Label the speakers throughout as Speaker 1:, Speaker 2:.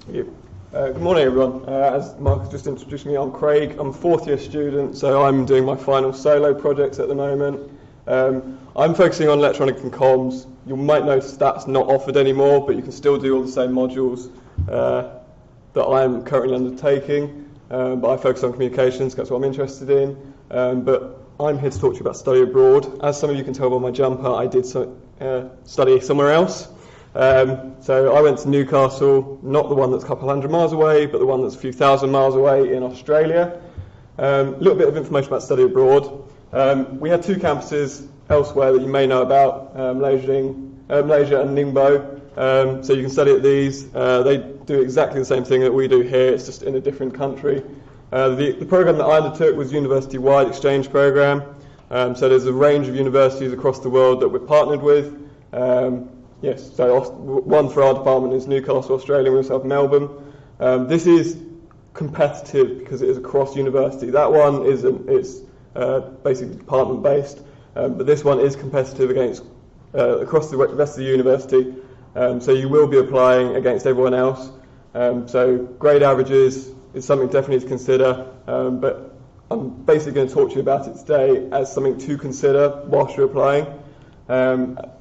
Speaker 1: Yeah. Good morning, everyone. As Mark has just introduced me, I'm Craig. I'm a fourth year student, so I'm doing my final solo projects at the moment. I'm focusing on electronic and comms. You might notice that's not offered anymore, but you can still do all the same modules that I'm currently undertaking. But I focus on communications, that's what I'm interested in. But I'm here to talk to you about study abroad. As some of you can tell by my jumper, I did study somewhere else. So I went to Newcastle, not the one that's a couple hundred miles away, but the one that's a few thousand miles away in Australia. A little bit of information about study abroad. We had two campuses elsewhere that you may know about, Malaysia and Ningbo. So you can study at these. They do exactly the same thing that we do here, it's just in a different country. The program that I undertook was university-wide exchange program. So there's a range of universities across the world that we're partnered with. Yes, so one for our department is Newcastle, Australia, we also have Melbourne. This is competitive because it is across university. That one is basically department based, but this one is competitive against across the rest of the university. So you will be applying against everyone else. So grade averages is something definitely to consider, but I'm basically going to talk to you about it today as something to consider whilst you're applying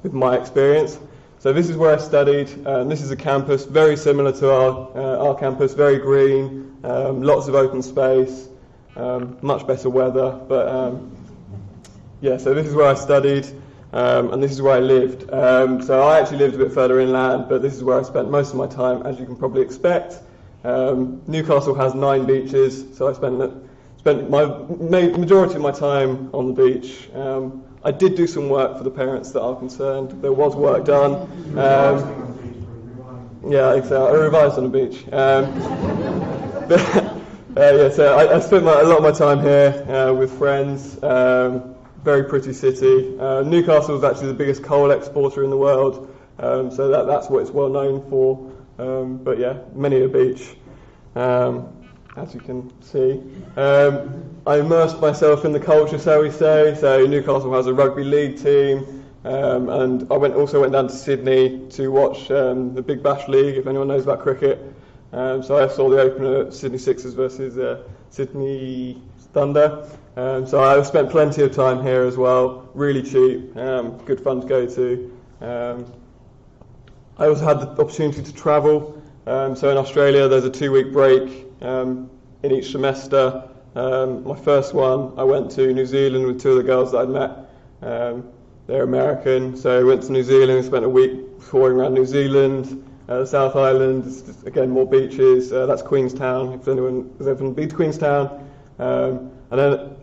Speaker 1: with my experience. So this is where I studied. This is a campus very similar to our campus, very green, lots of open space, much better weather. But yeah, so this is where I studied, and this is where I lived. So I actually lived a bit further inland, but this is where I spent most of my time, as you can probably expect. Newcastle has 9 beaches, so I spent my majority of my time on the beach. I did do some work for the parents that are concerned. There was work done. Yeah, exactly. I revised on the beach. Yeah, so I spent a lot of my time here with friends. Very pretty city. Newcastle is actually the biggest coal exporter in the world, so that's what it's well known for. But yeah, many a beach. As you can see. I immersed myself in the culture, shall we say. So Newcastle has a rugby league team, and I also went down to Sydney to watch the Big Bash League, if anyone knows about cricket. So I saw the opener, Sydney Sixers versus Sydney Thunder. So I spent plenty of time here as well, really cheap, good fun to go to. I also had the opportunity to travel. So in Australia there's a 2-week break in each semester. My first one, I went to New Zealand with 2 of the girls that I'd met. They're American, so I went to New Zealand and spent a week touring around New Zealand. The South Island, again more beaches, that's Queenstown, if anyone has ever been to Queenstown. And then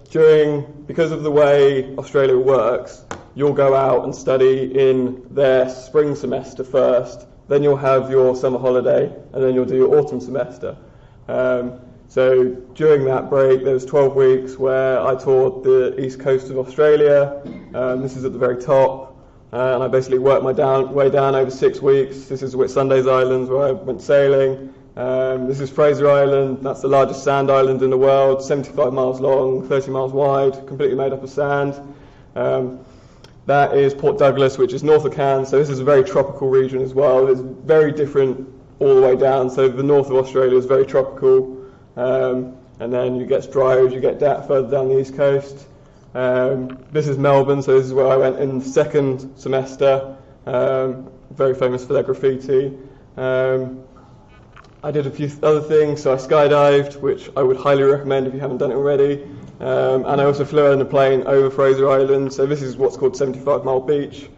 Speaker 1: because of the way Australia works, you'll go out and study in their spring semester first, then you'll have your summer holiday, and then you'll do your autumn semester. So during that break, there was 12 weeks where I toured the east coast of Australia. This is at the very top, and I basically worked my way down over 6 weeks. This is Whitsundays Islands, where I went sailing. This is Fraser Island. That's the largest sand island in the world, 75 miles long, 30 miles wide, completely made up of sand. That is Port Douglas, which is north of Cairns, so this is a very tropical region as well. It's very different all the way down, so the north of Australia is very tropical, and then you get drier as you get further down the east coast. This is Melbourne, so this is where I went in the second semester, very famous for their graffiti. I did a few other things, so I skydived, which I would highly recommend if you haven't done it already. And I also flew in a plane over Fraser Island, so this is what's called 75 Mile Beach,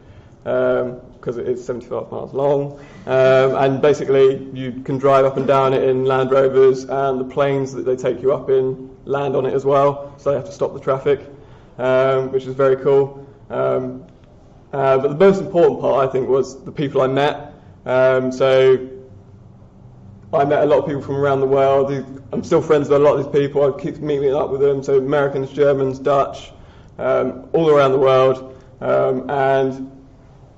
Speaker 1: because it is 75 miles long. And basically you can drive up and down it in Land Rovers, and the planes that they take you up in land on it as well, so they have to stop the traffic, which is very cool. But the most important part, I think, was the people I met. So I met a lot of people from around the world. I'm still friends with a lot of these people. I keep meeting up with them. So Americans, Germans, Dutch, all around the world. And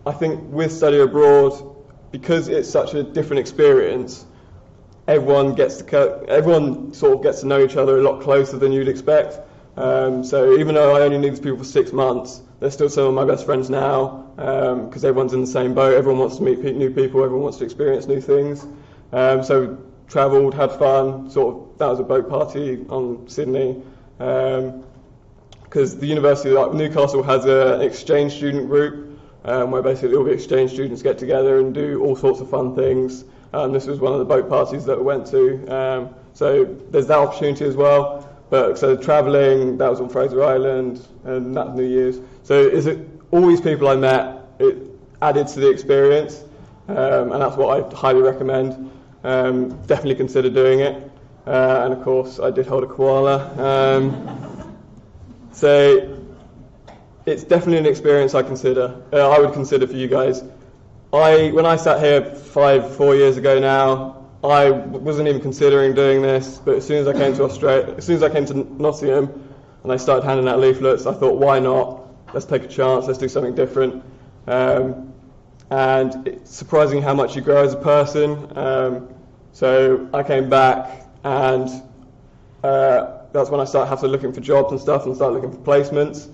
Speaker 1: I think with study abroad, because it's such a different experience, everyone sort of gets to know each other a lot closer than you'd expect. So even though I only knew these people for 6 months, they're still some of my best friends now, because everyone's in the same boat. Everyone wants to meet new people. Everyone wants to experience new things. So travelled, had fun. That was a boat party on Sydney. Because the University of Newcastle has an exchange student group where basically all the exchange students get together and do all sorts of fun things. This was one of the boat parties that we went to. So there's that opportunity as well. But so travelling, that was on Fraser Island, and that's New Year's. So all these people I met, it added to the experience, and that's what I highly recommend. Definitely consider doing it. And of course, I did hold a koala. So it's definitely an experience I would consider for you guys. When I sat here 4 years ago now, I wasn't even considering doing this, but as soon as I came to Australia, as soon as I came to Nottingham and they started handing out leaflets, I thought, why not? Let's take a chance, let's do something different. And it's surprising how much you grow as a person. So I came back, and that's when I started looking for jobs and stuff, and started looking for placements.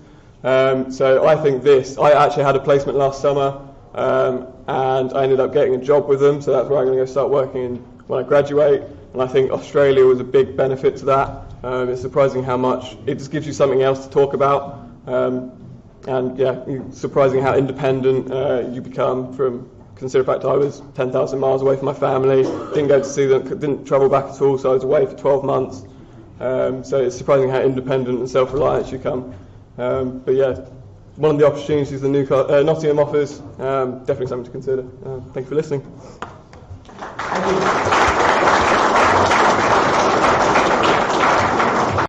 Speaker 1: So I think I actually had a placement last summer, and I ended up getting a job with them, so that's where I'm going to go start working when I graduate. And I think Australia was a big benefit to that. It's surprising how much it just gives you something else to talk about. And yeah, surprising how independent you become consider the fact I was 10,000 miles away from my family, didn't go to see them, didn't travel back at all, so I was away for 12 months. So it's surprising how independent and self-reliant you come. But yeah, one of the opportunities the Nottingham offers, definitely something to consider. Thank you for listening.
Speaker 2: Thank you.